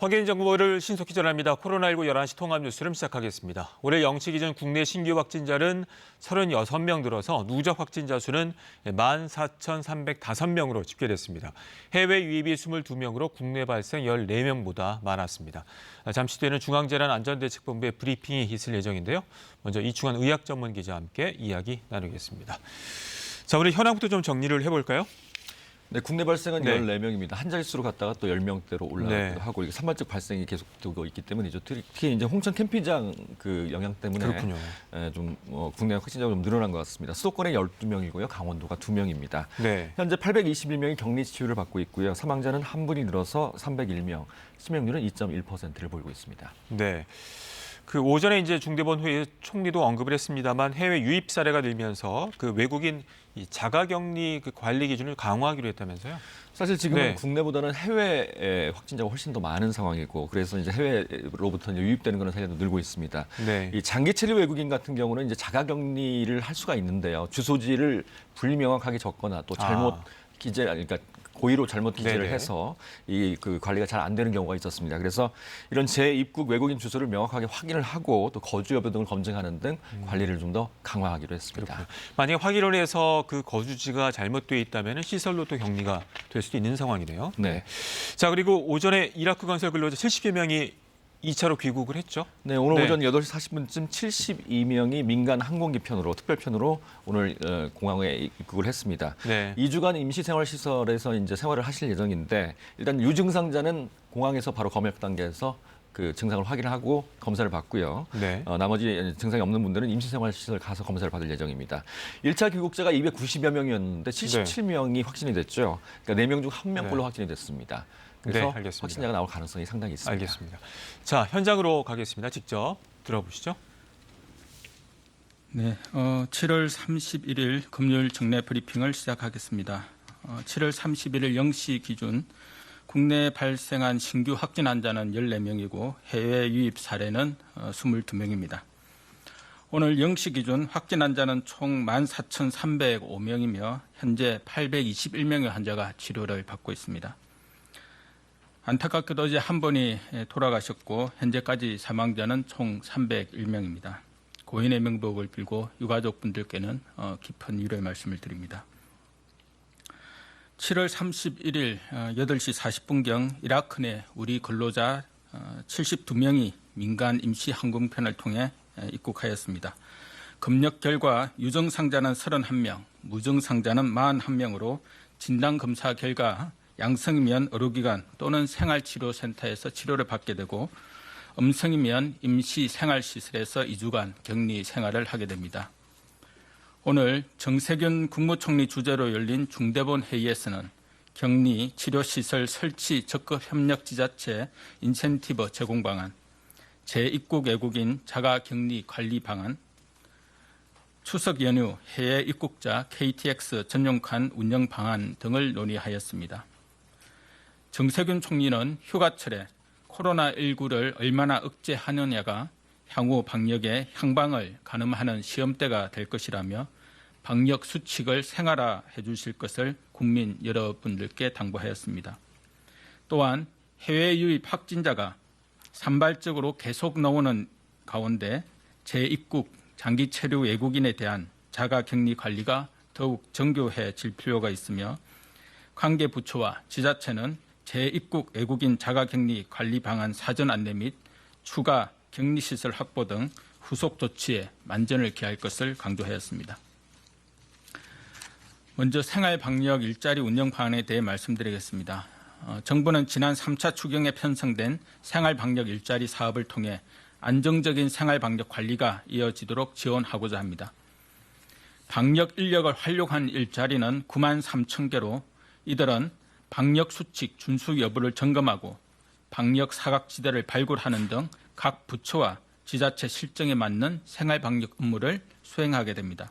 확인 정보를 신속히 전합니다. 코로나19 11시 통합 뉴스를 시작하겠습니다. 올해 0시 기준 국내 신규 확진자는 36명 늘어서 누적 확진자 수는 14,305명으로 집계됐습니다. 해외 유입이 22명으로 국내 발생 14명보다 많았습니다. 잠시 뒤에는 중앙재난안전대책본부의 브리핑이 있을 예정인데요. 먼저 이충환 의학 전문 기자와 함께 이야기 나누겠습니다. 자, 우리 현황부터 좀 정리를 해볼까요? 네, 국내 발생은 14명입니다. 한 자릿수로 갔다가 또 10명대로 올라가기도 하고 이게 산발적 발생이 계속되고 있기 때문이죠. 특히 이제 홍천 캠핑장 그 영향 때문에 그렇군요. 국내 확진자가 좀 늘어난 것 같습니다. 수도권에 12명이고요. 강원도가 2명입니다. 네. 현재 821명이 격리 치유를 받고 있고요. 사망자는 한 분이 늘어서 301명, 치명률은 2.1%를 보이고 있습니다. 네. 그 오전에 이제 중대본 회의 총리도 언급을 했습니다만 해외 유입 사례가 늘면서 그 외국인 이 자가격리 그 관리 기준을 강화하기로 했다면서요? 사실 지금은 국내보다는 해외 확진자가 훨씬 더 많은 상황이고 그래서 이제 해외로부터 이제 유입되는 그런 사례도 늘고 있습니다. 네. 이 장기 체류 외국인 같은 경우는 이제 자가격리를 할 수가 있는데요. 주소지를 불명확하게 적거나 또 잘못 기재 그러니까 고의로 잘못 기재를 해서 이 그 관리가 잘 안 되는 경우가 있었습니다. 그래서 이런 재입국 외국인 주소를 명확하게 확인을 하고 또 거주 여부 등을 검증하는 등 관리를 좀 더 강화하기로 했습니다. 그렇군요. 만약에 확인을 해서 그 거주지가 잘못돼 있다면 시설로 또 격리가 될 수도 있는 상황이네요. 네. 자, 그리고 오전에 이라크 건설 근로자 70여 명이 2차로 귀국을 했죠? 네, 오늘 오전 8시 40분쯤 72명이 민간 항공기 편으로 특별편으로 오늘 공항에 입국을 했습니다. 네. 2주간 임시생활시설에서 이제 생활을 하실 예정인데 일단 유증상자는 공항에서 바로 검역 단계에서 그 증상을 확인하고 검사를 받고요. 네. 나머지 증상이 없는 분들은 임시생활시설 가서 검사를 받을 예정입니다. 1차 귀국자가 290여 명이었는데 77명이 확진이 됐죠. 그러니까 4명 중 1명꼴로 확진이 됐습니다. 그래서 확진자가 나올 가능성이 상당히 있습니다. 알겠습니다. 자, 현장으로 가겠습니다. 직접 들어보시죠. 네, 7월 31일 금요일 정례 브리핑을 시작하겠습니다. 7월 31일 0시 기준 국내에 발생한 신규 확진 환자는 14명이고 해외 유입 사례는 22명입니다. 오늘 0시 기준 확진 환자는 총 14,305명이며 현재 821명의 환자가 치료를 받고 있습니다. 안타깝게도 어제 한 분이 돌아가셨고 현재까지 사망자는 총 301명입니다. 고인의 명복을 빌고 유가족분들께는 깊은 위로의 말씀을 드립니다. 7월 31일 8시 40분경 이라크 내 우리 근로자 72명이 민간 임시 항공편을 통해 입국하였습니다. 검역 결과 유증상자는 31명, 무증상자는 41명으로 진단검사 결과 양성이면 의료기관 또는 생활치료센터에서 치료를 받게 되고 음성이면 임시생활시설에서 2주간 격리 생활을 하게 됩니다. 오늘 정세균 국무총리 주재로 열린 중대본 회의에서는 격리 치료시설 설치 적극 협력 지자체 인센티브 제공 방안, 재입국 외국인 자가격리 관리 방안, 추석 연휴 해외 입국자 KTX 전용칸 운영 방안 등을 논의하였습니다. 정세균 총리는 휴가철에 코로나19를 얼마나 억제하느냐가 향후 방역의 향방을 가늠하는 시험대가 될 것이라며 방역 수칙을 생활화해 주실 것을 국민 여러분들께 당부하였습니다. 또한 해외 유입 확진자가 산발적으로 계속 나오는 가운데 재입국 장기 체류 외국인에 대한 자가격리 관리가 더욱 정교해질 필요가 있으며 관계 부처와 지자체는 재입국 외국인 자가격리 관리 방안 사전 안내 및 추가 격리시설 확보 등 후속 조치에 만전을 기할 것을 강조하였습니다. 먼저 생활방역 일자리 운영 방안에 대해 말씀드리겠습니다. 정부는 지난 3차 추경에 편성된 생활방역 일자리 사업을 통해 안정적인 생활방역 관리가 이어지도록 지원하고자 합니다. 방역 인력을 활용한 일자리는 9만 3천 개로 이들은 방역 수칙 준수 여부를 점검하고 방역 사각지대를 발굴하는 등 각 부처와 지자체 실정에 맞는 생활방역 업무를 수행하게 됩니다.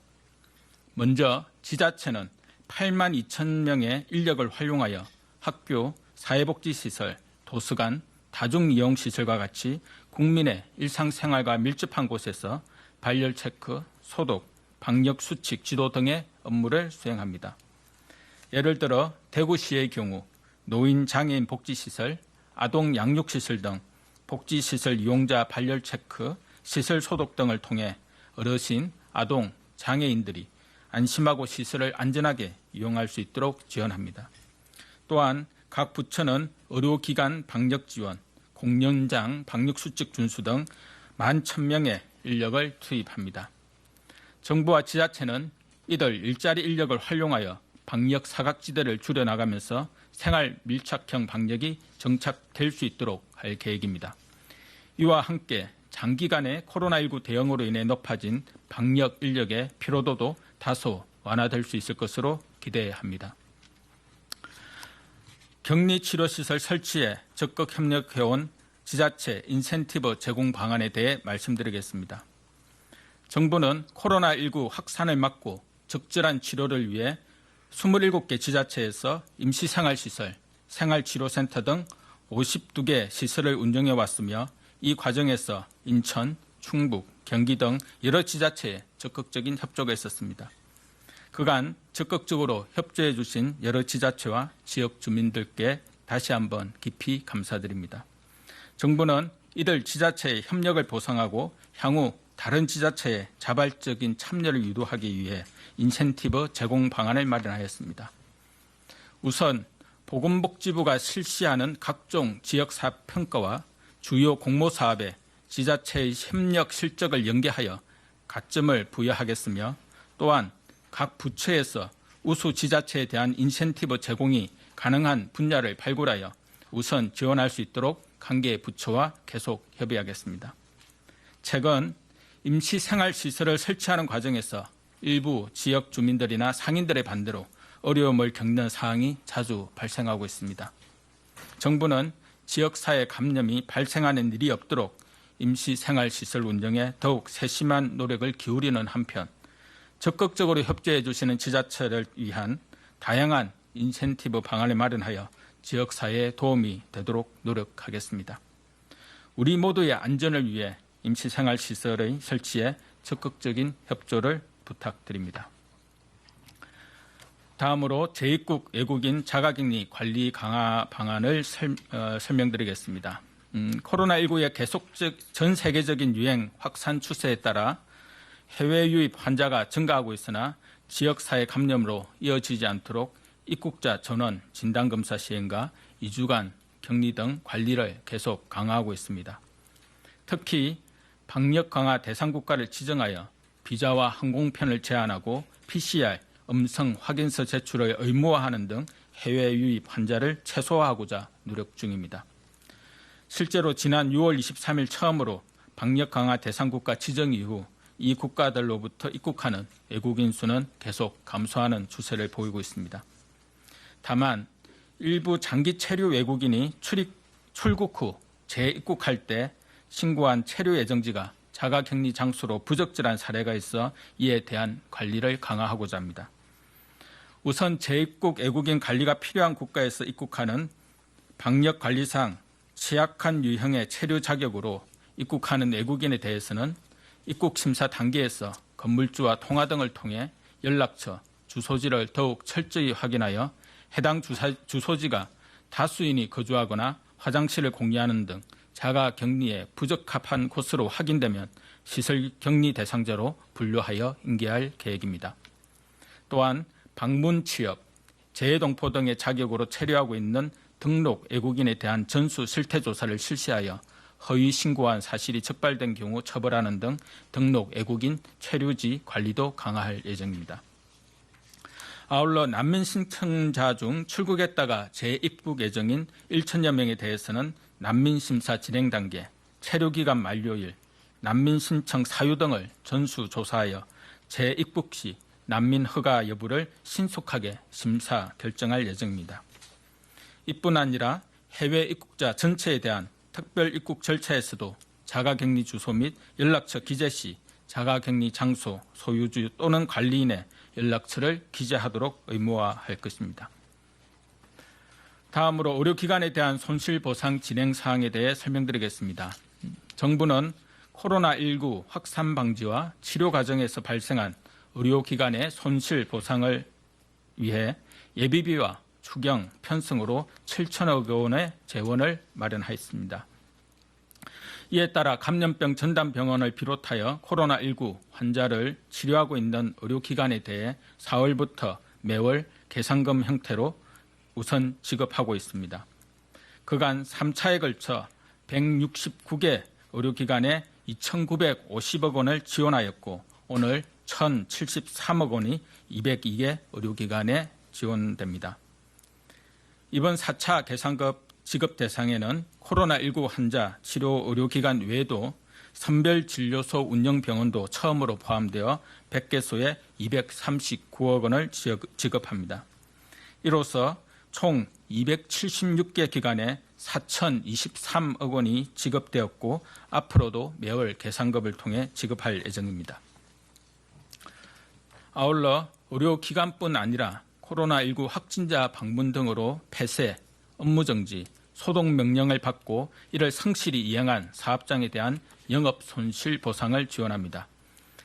먼저 지자체는 8만 2천 명의 인력을 활용하여 학교, 사회복지시설, 도서관, 다중이용시설과 같이 국민의 일상생활과 밀접한 곳에서 발열 체크, 소독, 방역 수칙 지도 등의 업무를 수행합니다. 예를 들어 대구시의 경우 노인 장애인 복지시설, 아동 양육시설 등 복지시설 이용자 발열 체크, 시설 소독 등을 통해 어르신, 아동, 장애인들이 안심하고 시설을 안전하게 이용할 수 있도록 지원합니다. 또한 각 부처는 의료기관 방역 지원, 공연장 방역수칙 준수 등 11,000명의 인력을 투입합니다. 정부와 지자체는 이들 일자리 인력을 활용하여 방역 사각지대를 줄여나가면서 생활 밀착형 방역이 정착될 수 있도록 할 계획입니다. 이와 함께 장기간의 코로나19 대응으로 인해 높아진 방역 인력의 피로도도 다소 완화될 수 있을 것으로 기대합니다. 격리치료시설 설치에 적극 협력해온 지자체 인센티브 제공 방안에 대해 말씀드리겠습니다. 정부는 코로나19 확산을 막고 적절한 치료를 위해 27개 지자체에서 임시생활시설, 생활치료센터 등 52개 시설을 운영해 왔으며 이 과정에서 인천, 충북, 경기 등 여러 지자체에 적극적인 협조가 있었습니다. 그간 적극적으로 협조해 주신 여러 지자체와 지역 주민들께 다시 한번 깊이 감사드립니다. 정부는 이들 지자체의 협력을 보상하고 향후 다른 지자체의 자발적인 참여를 유도하기 위해 인센티브 제공 방안을 마련하였습니다. 우선 보건복지부가 실시하는 각종 지역사업 평가와 주요 공모사업에 지자체의 협력 실적을 연계하여 가점을 부여하겠으며 또한 각 부처에서 우수 지자체에 대한 인센티브 제공이 가능한 분야를 발굴하여 우선 지원할 수 있도록 관계 부처와 계속 협의하겠습니다. 최근 임시생활시설을 설치하는 과정에서 일부 지역 주민들이나 상인들의 반대로 어려움을 겪는 사항이 자주 발생하고 있습니다. 정부는 지역사회 감염이 발생하는 일이 없도록 임시생활시설 운영에 더욱 세심한 노력을 기울이는 한편 적극적으로 협조해 주시는 지자체를 위한 다양한 인센티브 방안을 마련하여 지역사회에 도움이 되도록 노력하겠습니다. 우리 모두의 안전을 위해 임시생활시설의 설치에 적극적인 협조를 부탁드립니다. 다음으로 재입국 외국인 자가격리 관리 강화 방안을 설명드리겠습니다. 코로나19의 계속적 전 세계적인 유행 확산 추세에 따라 해외 유입 환자가 증가하고 있으나 지역사회 감염으로 이어지지 않도록 입국자 전원 진단검사 시행과 2주간 격리 등 관리를 계속 강화하고 있습니다. 특히 방역 강화 대상 국가를 지정하여 비자와 항공편을 제한하고 PCR, 음성 확인서 제출을 의무화하는 등 해외 유입 환자를 최소화하고자 노력 중입니다. 실제로 지난 6월 23일 처음으로 방역 강화 대상 국가 지정 이후 이 국가들로부터 입국하는 외국인 수는 계속 감소하는 추세를 보이고 있습니다. 다만 일부 장기 체류 외국인이 출국 후 재입국할 때 신고한 체류 예정지가 자가격리 장소로 부적절한 사례가 있어 이에 대한 관리를 강화하고자 합니다. 우선 재입국 외국인 관리가 필요한 국가에서 입국하는 방역관리상 취약한 유형의 체류 자격으로 입국하는 외국인에 대해서는 입국 심사 단계에서 건물주와 통화 등을 통해 연락처, 주소지를 더욱 철저히 확인하여 해당 주소지가 다수인이 거주하거나 화장실을 공유하는 등 자가 격리에 부적합한 곳으로 확인되면 시설 격리 대상자로 분류하여 인계할 계획입니다. 또한 방문 취업, 재해동포 등의 자격으로 체류하고 있는 등록 외국인에 대한 전수 실태 조사를 실시하여 허위 신고한 사실이 적발된 경우 처벌하는 등 등록 외국인 체류지 관리도 강화할 예정입니다. 아울러 난민 신청자 중 출국했다가 재입국 예정인 1천여 명에 대해서는 난민 심사 진행 단계, 체류 기간 만료일, 난민 신청 사유 등을 전수 조사하여 재입국 시 난민 허가 여부를 신속하게 심사 결정할 예정입니다. 이뿐 아니라 해외 입국자 전체에 대한 특별 입국 절차에서도 자가격리 주소 및 연락처 기재 시 자가격리 장소, 소유주 또는 관리인의 연락처를 기재하도록 의무화할 것입니다. 다음으로 의료기관에 대한 손실보상 진행 사항에 대해 설명드리겠습니다. 정부는 코로나19 확산 방지와 치료 과정에서 발생한 의료기관의 손실보상을 위해 예비비와 추경, 편성으로 7천억 원의 재원을 마련하였습니다. 이에 따라 감염병 전담병원을 비롯하여 코로나19 환자를 치료하고 있는 의료기관에 대해 4월부터 매월 계산금 형태로 우선 지급하고 있습니다. 그간 3차에 걸쳐 169개 의료기관에 2,950억 원을 지원하였고 오늘 1,073억 원이 202개 의료기관에 지원됩니다. 이번 4차 계산금 지급 대상에는 코로나19 환자 치료 의료기관 외에도 선별진료소 운영병원도 처음으로 포함되어 100개소에 239억 원을 지급합니다. 이로써 총 276개 기관에 4,023억 원이 지급되었고 앞으로도 매월 계산금을 통해 지급할 예정입니다. 아울러 의료기관뿐 아니라 코로나19 확진자 방문 등으로 폐쇄, 업무정지, 소독명령을 받고 이를 성실히 이행한 사업장에 대한 영업손실보상을 지원합니다.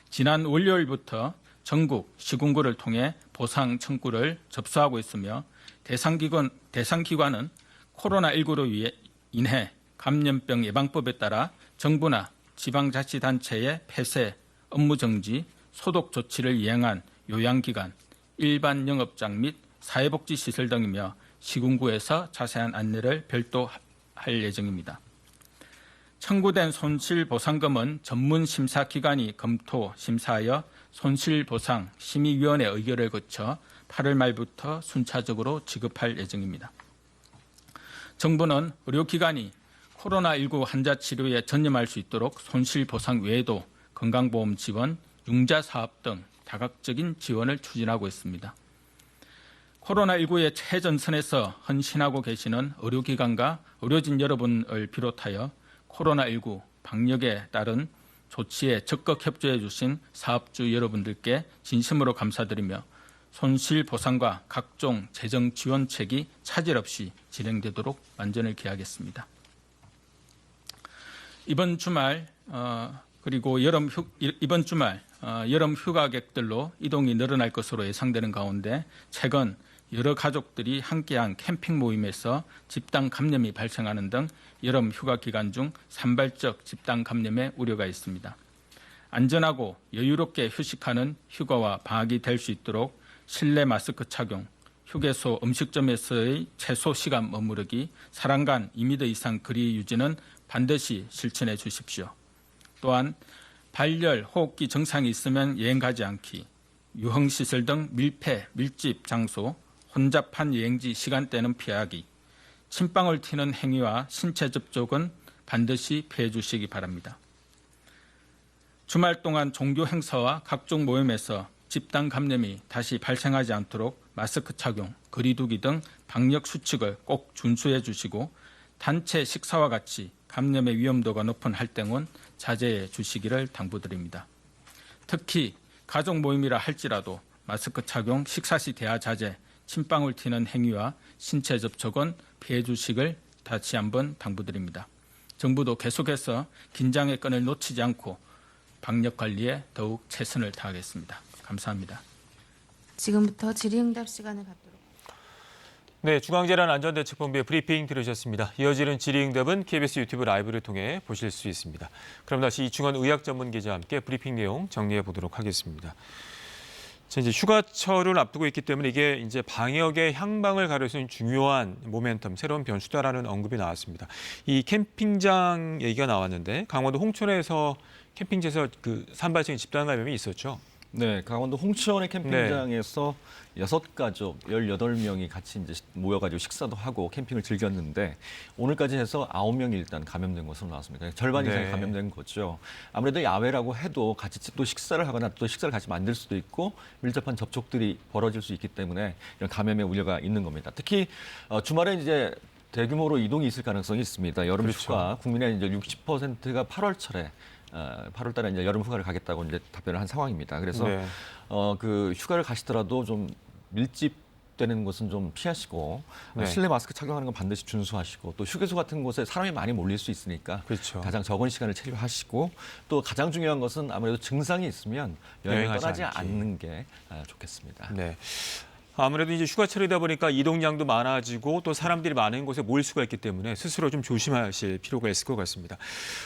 지난 월요일부터 전국 시군구를 통해 보상 청구를 접수하고 있으며 대상기관은 코로나19로 인해 감염병 예방법에 따라 정부나 지방자치단체의 폐쇄, 업무정지, 소독 조치를 이행한 요양기관, 일반 영업장 및 사회복지시설 등이며 시군구에서 자세한 안내를 별도 할 예정입니다. 청구된 손실보상금은 전문심사기관이 검토, 심사하여 손실보상 심의위원회 의결을 거쳐 8월 말부터 순차적으로 지급할 예정입니다. 정부는 의료기관이 코로나19 환자 치료에 전념할 수 있도록 손실보상 외에도 건강보험 지원, 융자사업 등 다각적인 지원을 추진하고 있습니다. 코로나19의 최전선에서 헌신하고 계시는 의료기관과 의료진 여러분을 비롯하여 코로나19 방역에 따른 조치에 적극 협조해 주신 사업주 여러분들께 진심으로 감사드리며 손실보상과 각종 재정 지원책이 차질 없이 진행되도록 만전을 기하겠습니다. 이번 주말 여름 휴가객들로 이동이 늘어날 것으로 예상되는 가운데 최근 여러 가족들이 함께한 캠핑 모임에서 집단 감염이 발생하는 등 여름 휴가 기간 중 산발적 집단 감염의 우려가 있습니다. 안전하고 여유롭게 휴식하는 휴가와 방학이 될 수 있도록 실내 마스크 착용, 휴게소 음식점에서의 최소 시간 머무르기, 사람 간 2m 이상 거리 유지는 반드시 실천해 주십시오. 또한 발열, 호흡기 증상이 있으면 여행 가지 않기, 유흥시설 등 밀폐, 밀집 장소, 혼잡한 여행지 시간대는 피하기, 침방울 튀는 행위와 신체 접촉은 반드시 피해 주시기 바랍니다. 주말 동안 종교 행사와 각종 모임에서 집단 감염이 다시 발생하지 않도록 마스크 착용, 거리 두기 등 방역 수칙을 꼭 준수해 주시고 단체 식사와 같이 감염의 위험도가 높은 활동은 자제해 주시기를 당부드립니다. 특히 가족 모임이라 할지라도 마스크 착용, 식사 시 대화 자제, 침방울 튀는 행위와 신체 접촉은 피해 주시길 다시 한번 당부드립니다. 정부도 계속해서 긴장의 끈을 놓치지 않고 방역 관리에 더욱 최선을 다하겠습니다. 감사합니다. 지금부터 질의응답 시간을 갖도록. 네, 중앙재난안전대책본부의 브리핑 들으셨습니다. 이어지는 질의응답은 KBS 유튜브 라이브를 통해 보실 수 있습니다. 그럼 다시 이충원 의학전문기자와 함께 브리핑 내용 정리해 보도록 하겠습니다. 자, 이제 휴가철을 앞두고 있기 때문에 이게 이제 방역의 향방을 가를 수 있는 중요한 모멘텀, 새로운 변수다라는 언급이 나왔습니다. 이 캠핑장 얘기가 나왔는데 강원도 홍천에서 캠핑장에서 그 산발적인 집단 감염이 있었죠. 네, 강원도 홍천의 캠핑장에서 6가족 18명이 같이 이제 모여가지고 식사도 하고 캠핑을 즐겼는데 오늘까지 해서 9명이 일단 감염된 것으로 나왔습니다. 절반 이상이 감염된 거죠. 아무래도 야외라고 해도 같이 또 식사를 하거나 또 식사를 같이 만들 수도 있고 밀접한 접촉들이 벌어질 수 있기 때문에 이런 감염의 우려가 있는 겁니다. 특히 주말에 이제 대규모로 이동이 있을 가능성이 있습니다. 여름 휴가 국민의 이제 60%가 8월철에 8월 달에 이제 여름 휴가를 가겠다고 이제 답변을 한 상황입니다. 그래서 그 휴가를 가시더라도 좀 밀집되는 것은 좀 피하시고 실내 마스크 착용하는 건 반드시 준수하시고 또 휴게소 같은 곳에 사람이 많이 몰릴 수 있으니까 가장 적은 시간을 체류하시고 또 가장 중요한 것은 아무래도 증상이 있으면 여행을 떠나지 않는 게 좋겠습니다. 네. 아무래도 이제 휴가철이다 보니까 이동량도 많아지고 또 사람들이 많은 곳에 모일 수가 있기 때문에 스스로 좀 조심하실 필요가 있을 것 같습니다.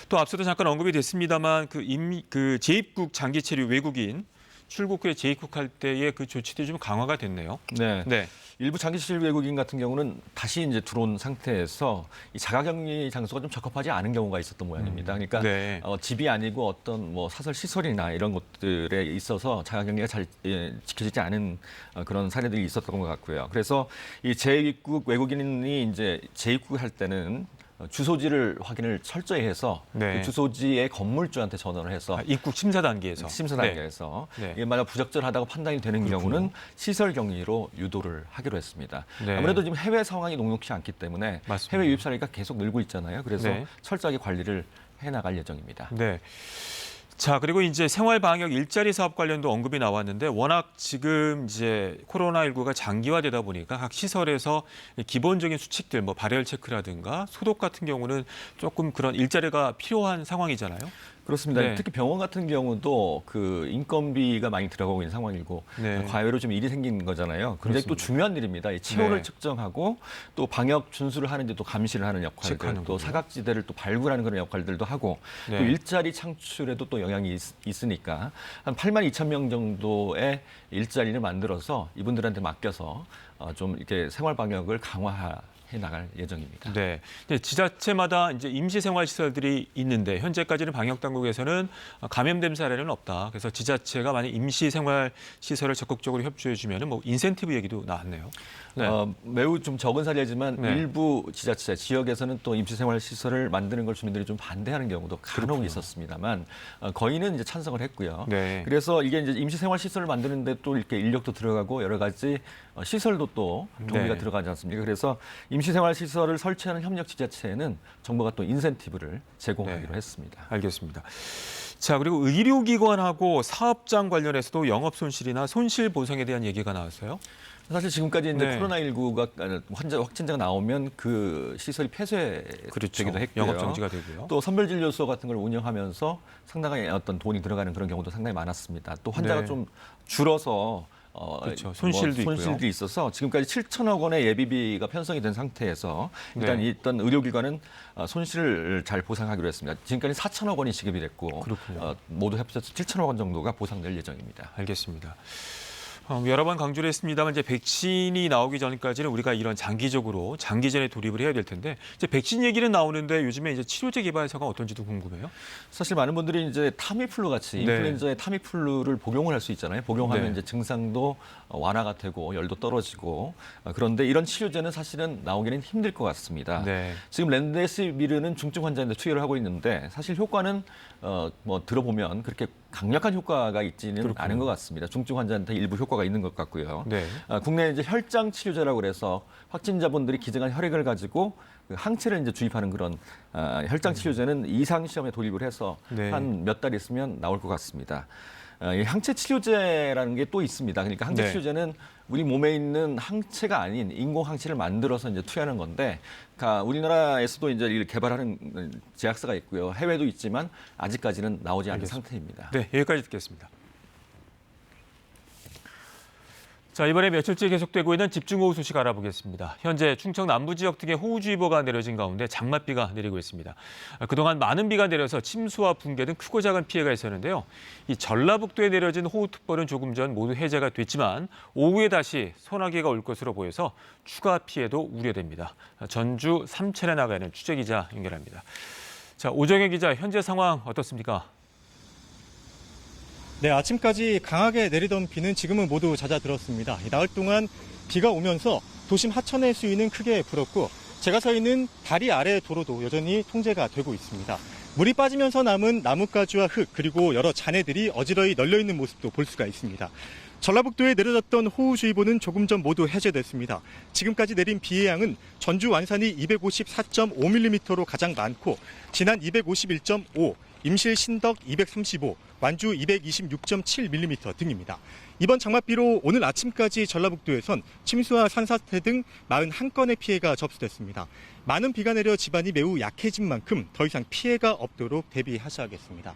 또 앞서도 잠깐 언급이 됐습니다만 그 재입국 장기 체류 외국인 출국 후에 재입국할 때의 그 조치들이 좀 강화가 됐네요. 네. 네. 일부 장기실 외국인 같은 경우는 다시 이제 들어온 상태에서 이 자가격리 장소가 좀 적합하지 않은 경우가 있었던 모양입니다. 그러니까 네. 집이 아니고 어떤 뭐 사설 시설이나 이런 것들에 있어서 자가격리가 잘 지켜지지 않은 그런 사례들이 있었던 것 같고요. 그래서 이 재입국 외국인이 이제 재입국할 때는 주소지를 확인을 철저히 해서 네. 그 주소지의 건물주한테 전화를 해서 입국 심사 단계에서. 심사 단계에서 네. 이게 만약 부적절하다고 판단이 되는 경우는 시설 격리로 유도를 하기로 했습니다. 네. 아무래도 지금 해외 상황이 녹록치 않기 때문에 맞습니다. 해외 유입 사례가 계속 늘고 있잖아요. 그래서 네. 철저하게 관리를 해나갈 예정입니다. 네. 자, 그리고 이제 생활 방역 일자리 사업 관련도 언급이 나왔는데 워낙 지금 이제 코로나19가 장기화되다 보니까 각 시설에서 기본적인 수칙들 뭐 발열 체크라든가 소독 같은 경우는 조금 그런 일자리가 필요한 상황이잖아요. 그렇습니다. 네. 특히 병원 같은 경우도 그 인건비가 많이 들어가고 있는 상황이고 네. 과외로 좀 일이 생긴 거잖아요. 굉장히 또 그렇습니다. 중요한 일입니다. 이 치료를 네. 측정하고 또 방역 준수를 하는데 또 감시를 하는 역할들, 체크하는군요. 또 사각지대를 또 발굴하는 그런 역할들도 하고 네. 또 일자리 창출에도 또 영향이 있으니까 한 8만 2천 명 정도의 일자리를 만들어서 이분들한테 맡겨서 좀 이렇게 생활 방역을 해 나갈 예정입니다. 네. 이제 지자체마다 이제 임시 생활 시설들이 있는데 현재까지는 방역 당국에서는 감염된 사례는 없다. 그래서 지자체가 만약 임시 생활 시설을 적극적으로 협조해 주면은 뭐 인센티브 얘기도 나왔네요. 네. 매우 좀 적은 사례지만 네. 일부 지자체 지역에서는 또 임시생활 시설을 만드는 걸 주민들이 좀 반대하는 경우도 간혹 그렇군요. 있었습니다만 거의는 이제 찬성을 했고요. 네. 그래서 이게 이제 임시생활 시설을 만드는데 또 이렇게 인력도 들어가고 여러 가지 시설도 또 경비가 네. 들어가지 않습니까? 그래서 임시생활 시설을 설치하는 협력 지자체에는 정부가 또 인센티브를 제공하기로 네. 했습니다. 알겠습니다. 자, 그리고 의료기관하고 사업장 관련해서도 영업 손실이나 손실 보상에 대한 얘기가 나왔어요. 사실 지금까지 이제 네. 코로나19가 확진자가 나오면 그 시설이 폐쇄되기도 그렇죠. 했고요. 영업 정지가 되고요. 또 선별진료소 같은 걸 운영하면서 상당히 어떤 돈이 들어가는 그런 경우도 상당히 많았습니다. 또 환자가 네. 좀 줄어서 그렇죠. 손실도 있고요. 손실도 있어서 지금까지 7천억 원의 예비비가 편성이 된 상태에서 일단 네. 일단 의료기관은 손실을 잘 보상하기로 했습니다. 지금까지 4천억 원이 지급이 됐고 그렇군요. 모두 합쳐서 7천억 원 정도가 보상될 예정입니다. 알겠습니다. 여러 번 강조를 했습니다만 이제 백신이 나오기 전까지는 우리가 이런 장기전에 돌입을 해야 될 텐데 이제 백신 얘기는 나오는데 요즘에 이제 치료제 개발사가 어떤지도 궁금해요. 사실 많은 분들이 이제 타미플루 같이 네. 인플루엔자의 타미플루를 복용을 할 수 있잖아요. 복용하면 네. 이제 증상도 완화가 되고 열도 떨어지고 그런데 이런 치료제는 사실은 나오기는 힘들 것 같습니다. 네. 지금 렌데시비르는 중증 환자인데 투여를 하고 있는데 사실 효과는 뭐 들어보면 그렇게 강력한 효과가 있지는 그렇군요. 않은 것 같습니다. 중증 환자한테 일부 효과가 있는 것 같고요. 네. 국내 이제 혈장 치료제라고 그래서 확진자분들이 기증한 혈액을 가지고 그 항체를 이제 주입하는 그런 혈장 치료제는 이상 시험에 돌입을 해서 네. 한 몇 달 있으면 나올 것 같습니다. 이 항체 치료제라는 게 또 있습니다. 그러니까 항체 네. 치료제는 우리 몸에 있는 항체가 아닌 인공 항체를 만들어서 이제 투여하는 건데, 그러니까 우리나라에서도 이제 이를 개발하는 제약사가 있고요. 해외도 있지만 아직까지는 나오지 않은 알겠습니다. 상태입니다. 네, 여기까지 듣겠습니다. 자, 이번에 며칠째 계속되고 있는 집중호우 소식 알아보겠습니다. 현재 충청 남부 지역 등에 호우주의보가 내려진 가운데 장맛비가 내리고 있습니다. 그동안 많은 비가 내려서 침수와 붕괴 등 크고 작은 피해가 있었는데요. 이 전라북도에 내려진 호우특보는 조금 전 모두 해제가 됐지만 오후에 다시 소나기가 올 것으로 보여서 추가 피해도 우려됩니다. 전주 삼천에 나가 있는 취재기자 연결합니다. 자, 오정혜 기자, 현재 상황 어떻습니까? 네, 아침까지 강하게 내리던 비는 지금은 모두 잦아들었습니다. 나흘 동안 비가 오면서 도심 하천의 수위는 크게 불었고 제가 서 있는 다리 아래 도로도 여전히 통제가 되고 있습니다. 물이 빠지면서 남은 나뭇가지와 흙 그리고 여러 잔해들이 어지러이 널려 있는 모습도 볼 수가 있습니다. 전라북도에 내려졌던 호우주의보는 조금 전 모두 해제됐습니다. 지금까지 내린 비의 양은 전주 완산이 254.5mm로 가장 많고 진안 251.5, 임실 신덕 235, 완주 226.7mm 등입니다. 이번 장맛비로 오늘 아침까지 전라북도에선 침수와 산사태 등 41건의 피해가 접수됐습니다. 많은 비가 내려 지반이 매우 약해진 만큼 더 이상 피해가 없도록 대비하셔야겠습니다.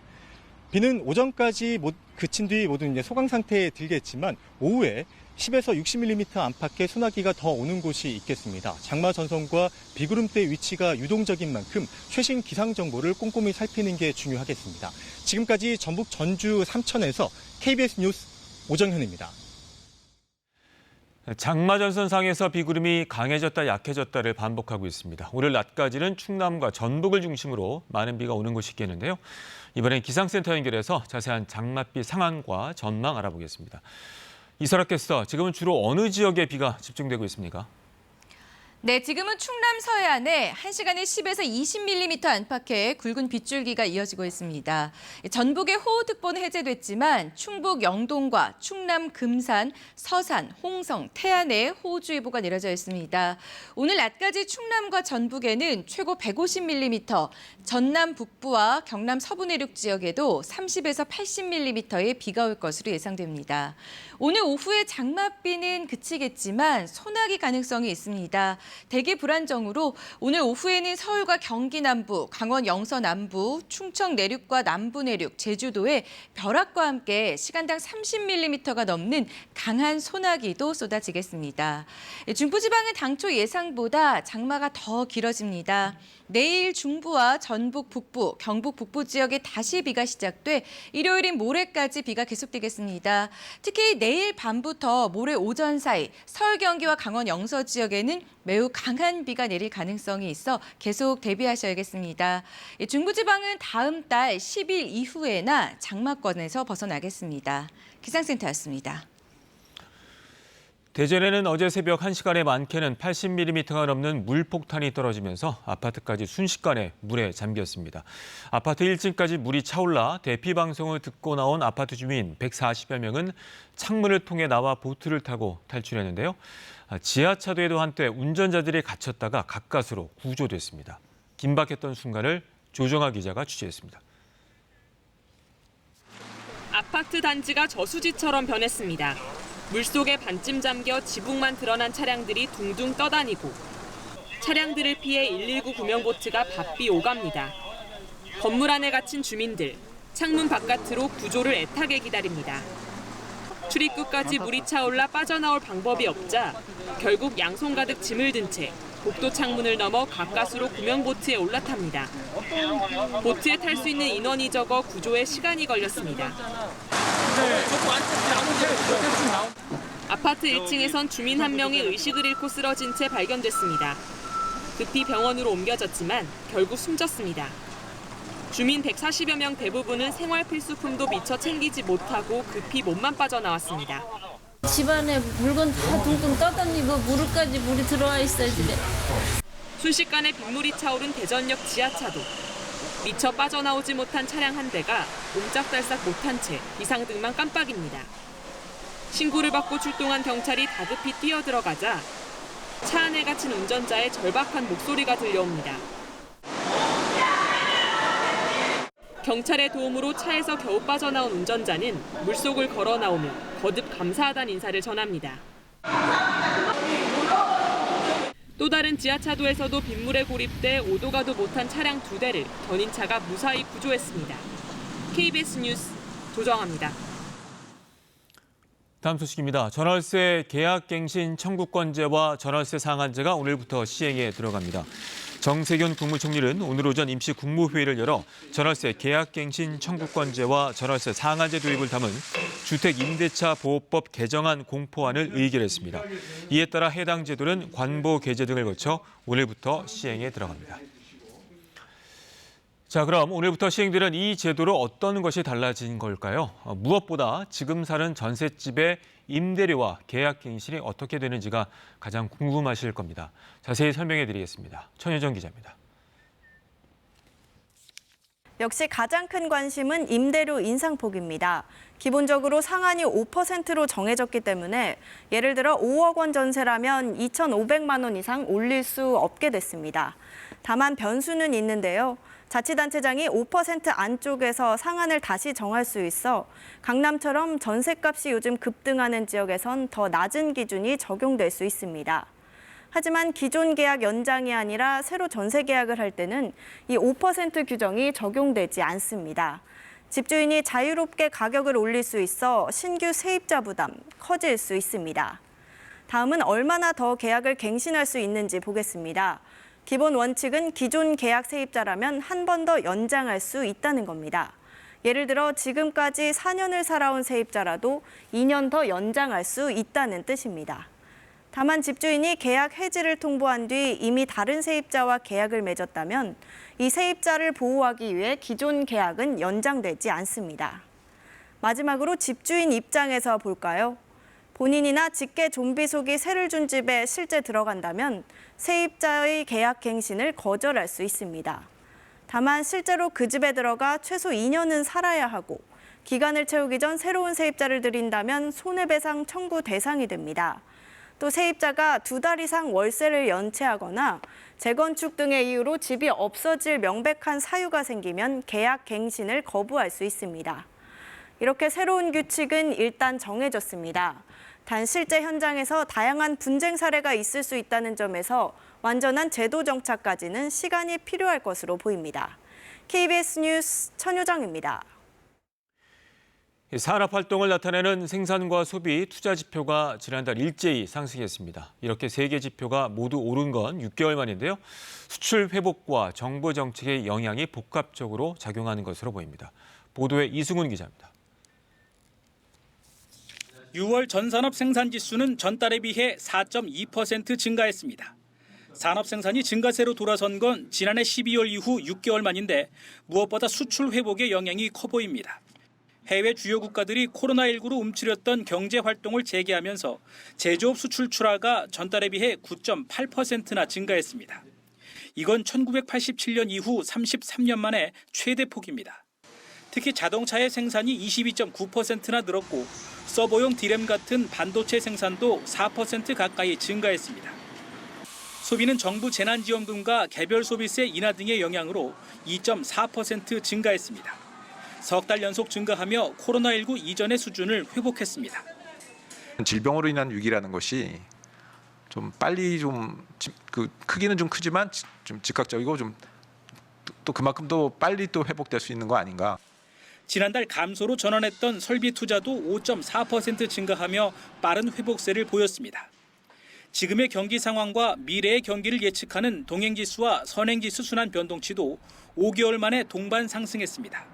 비는 오전까지 그친 뒤 모두 이제 소강 상태에 들겠지만 오후에 10에서 60mm 안팎의 소나기가 더 오는 곳이 있겠습니다. 장마 전선과 비구름대 위치가 유동적인 만큼 최신 기상 정보를 꼼꼼히 살피는 게 중요하겠습니다. 지금까지 전북 전주 삼천에서 KBS 뉴스 오정현입니다. 장마전선상에서 비구름이 강해졌다 약해졌다를 반복하고 있습니다. 오늘 낮까지는 충남과 전북을 중심으로 많은 비가 오는 곳이 있겠는데요. 이번엔 기상센터 연결해서 자세한 장맛비 상황과 전망 알아보겠습니다. 이설아 캐스터, 지금은 주로 어느 지역에 비가 집중되고 있습니까? 네, 지금은 충남 서해안에 1시간에 10에서 20mm 안팎의 굵은 빗줄기가 이어지고 있습니다. 전북의 호우특보는 해제됐지만 충북 영동과 충남 금산, 서산, 홍성, 태안에 호우주의보가 내려져 있습니다. 오늘 낮까지 충남과 전북에는 최고 150mm, 전남 북부와 경남 서부 내륙 지역에도 30에서 80mm의 비가 올 것으로 예상됩니다. 오늘 오후에 장맛비는 그치겠지만 소나기 가능성이 있습니다. 대기 불안정으로 오늘 오후에는 서울과 경기 남부, 강원 영서 남부, 충청 내륙과 남부 내륙, 제주도에 벼락과 함께 시간당 30mm가 넘는 강한 소나기도 쏟아지겠습니다. 중부지방은 당초 예상보다 장마가 더 길어집니다. 내일 중부와 전북 북부, 경북 북부 지역에 다시 비가 시작돼 일요일인 모레까지 비가 계속되겠습니다. 특히 내일 밤부터 모레 오전 사이 서울, 경기와 강원 영서 지역에는 매우 강한 비가 내릴 가능성이 있어 계속 대비하셔야겠습니다. 중부지방은 다음 달 10일 이후에나 장마권에서 벗어나겠습니다. 기상센터였습니다. 대전에는 어제 새벽 1시간에 많게는 80mm가 넘는 물폭탄이 떨어지면서 아파트까지 순식간에 물에 잠겼습니다. 아파트 1층까지 물이 차올라 대피 방송을 듣고 나온 아파트 주민 140여 명은 창문을 통해 나와 보트를 타고 탈출했는데요. 지하차도에도 한때 운전자들이 갇혔다가 가까스로 구조됐습니다. 긴박했던 순간을 조정아 기자가 취재했습니다. 아파트 단지가 저수지처럼 변했습니다. 물속에 반쯤 잠겨 지붕만 드러난 차량들이 둥둥 떠다니고 차량들을 피해 119 구명보트가 바삐 오갑니다. 건물 안에 갇힌 주민들, 창문 바깥으로 구조를 애타게 기다립니다. 출입구까지 물이 차올라 빠져나올 방법이 없자 결국 양손 가득 짐을 든 채 복도 창문을 넘어 가까스로 구명보트에 올라탑니다. 보트에 탈 수 있는 인원이 적어 구조에 시간이 걸렸습니다. 아파트 1층에선 주민 한 명이 의식을 잃고 쓰러진 채 발견됐습니다. 급히 병원으로 옮겨졌지만 결국 숨졌습니다. 주민 140여 명 대부분은 생활 필수품도 미처 챙기지 못하고 급히 몸만 빠져나왔습니다. 집안에 물건 다 둥둥 떠다니고 무릎까지 물이 들어와 있어요, 집에. 순식간에 빗물이 차오른 대전역 지하차도. 미처 빠져나오지 못한 차량 한 대가 옴짝달싹 못한 채 비상등만 깜빡입니다. 신고를 받고 출동한 경찰이 다급히 뛰어들어가자 차 안에 갇힌 운전자의 절박한 목소리가 들려옵니다. 경찰의 도움으로 차에서 겨우 빠져나온 운전자는 물속을 걸어 나오며 거듭 감사하다는 인사를 전합니다. 또 다른 지하차도에서도 빗물에 고립돼 오도 가도 못한 차량 2대를 견인차가 무사히 구조했습니다. KBS 뉴스 조정아입니다. 다음 소식입니다. 전월세 계약갱신 청구권제와 전월세 상한제가 오늘부터 시행에 들어갑니다. 정세균 국무총리는 오늘 오전 임시 국무회의를 열어 전월세 계약갱신 청구권제와 전월세 상한제 도입을 담은 주택임대차 보호법 개정안 공포안을 의결했습니다. 이에 따라 해당 제도는 관보 개제 등을 거쳐 오늘부터 시행에 들어갑니다. 자, 그럼 오늘부터 시행되는 이 제도로 어떤 것이 달라진 걸까요? 무엇보다 지금 사는 전셋집의 임대료와 계약갱신이 어떻게 되는지가 가장 궁금하실 겁니다. 자세히 설명해 드리겠습니다. 천효정 기자입니다. 역시 가장 큰 관심은 임대료 인상폭입니다. 기본적으로 상한이 5%로 정해졌기 때문에 예를 들어 5억 원 전세라면 2,500만 원 이상 올릴 수 없게 됐습니다. 다만 변수는 있는데요. 자치단체장이 5% 안쪽에서 상한을 다시 정할 수 있어 강남처럼 전셋값이 요즘 급등하는 지역에선 더 낮은 기준이 적용될 수 있습니다. 하지만 기존 계약 연장이 아니라 새로 전세 계약을 할 때는 이 5% 규정이 적용되지 않습니다. 집주인이 자유롭게 가격을 올릴 수 있어 신규 세입자 부담 커질 수 있습니다. 다음은 얼마나 더 계약을 갱신할 수 있는지 보겠습니다. 기본 원칙은 기존 계약 세입자라면 한 번 더 연장할 수 있다는 겁니다. 예를 들어 지금까지 4년을 살아온 세입자라도 2년 더 연장할 수 있다는 뜻입니다. 다만 집주인이 계약 해지를 통보한 뒤 이미 다른 세입자와 계약을 맺었다면 이 세입자를 보호하기 위해 기존 계약은 연장되지 않습니다. 마지막으로 집주인 입장에서 볼까요? 본인이나 직계 좀비속이 세를 준 집에 실제 들어간다면 세입자의 계약 갱신을 거절할 수 있습니다. 다만 실제로 그 집에 들어가 최소 2년은 살아야 하고 기간을 채우기 전 새로운 세입자를 들인다면 손해배상 청구 대상이 됩니다. 또 세입자가 2달 이상 월세를 연체하거나 재건축 등의 이유로 집이 없어질 명백한 사유가 생기면 계약 갱신을 거부할 수 있습니다. 이렇게 새로운 규칙은 일단 정해졌습니다. 단 실제 현장에서 다양한 분쟁 사례가 있을 수 있다는 점에서 완전한 제도 정착까지는 시간이 필요할 것으로 보입니다. KBS 뉴스 천효정입니다. 산업활동을 나타내는 생산과 소비, 투자 지표가 지난달 일제히 상승했습니다. 이렇게 세 개 지표가 모두 오른 건 6개월 만인데요. 수출 회복과 정부 정책의 영향이 복합적으로 작용하는 것으로 보입니다. 보도에 이승훈 기자입니다. 6월 전산업 생산지수는 전달에 비해 4.2% 증가했습니다. 산업 생산이 증가세로 돌아선 건 지난해 12월 이후 6개월 만인데 무엇보다 수출 회복의 영향이 커 보입니다. 해외 주요 국가들이 코로나19로 움츠렸던 경제 활동을 재개하면서 제조업 수출 출하가 전달에 비해 9.8%나 증가했습니다. 이건 1987년 이후 33년 만에 최대 폭입니다. 특히 자동차의 생산이 22.9%나 늘었고 서버용 디램 같은 반도체 생산도 4% 가까이 증가했습니다. 소비는 정부 재난지원금과 개별 소비세 인하 등의 영향으로 2.4% 증가했습니다. 석 달 연속 증가하며 코로나19 이전의 수준을 회복했습니다. 질병으로 인한 위기라는 것이 좀 빨리 그 크기는 좀 크지만 좀 즉각적이고 좀 또 그만큼 또 빨리 또 회복될 수 있는 거 아닌가. 지난달 감소로 전환했던 설비 투자도 5.4% 증가하며 빠른 회복세를 보였습니다. 지금의 경기 상황과 미래의 경기를 예측하는 동행지수와 선행지수 순환 변동치도 5개월 만에 동반 상승했습니다.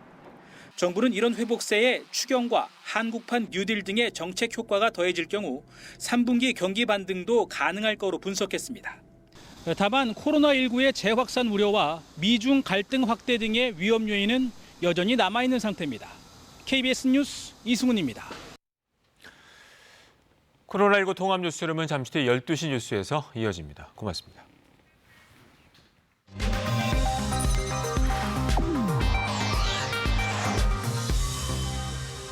정부는 이런 회복세에 추경과 한국판 뉴딜 등의 정책 효과가 더해질 경우 3분기 경기 반등도 가능할 거로 분석했습니다. 다만 코로나19의 재확산 우려와 미중 갈등 확대 등의 위험 요인은 여전히 남아있는 상태입니다. KBS 뉴스 이승훈입니다. 코로나19 통합 뉴스룸은 잠시 뒤 12시 뉴스에서 이어집니다. 고맙습니다.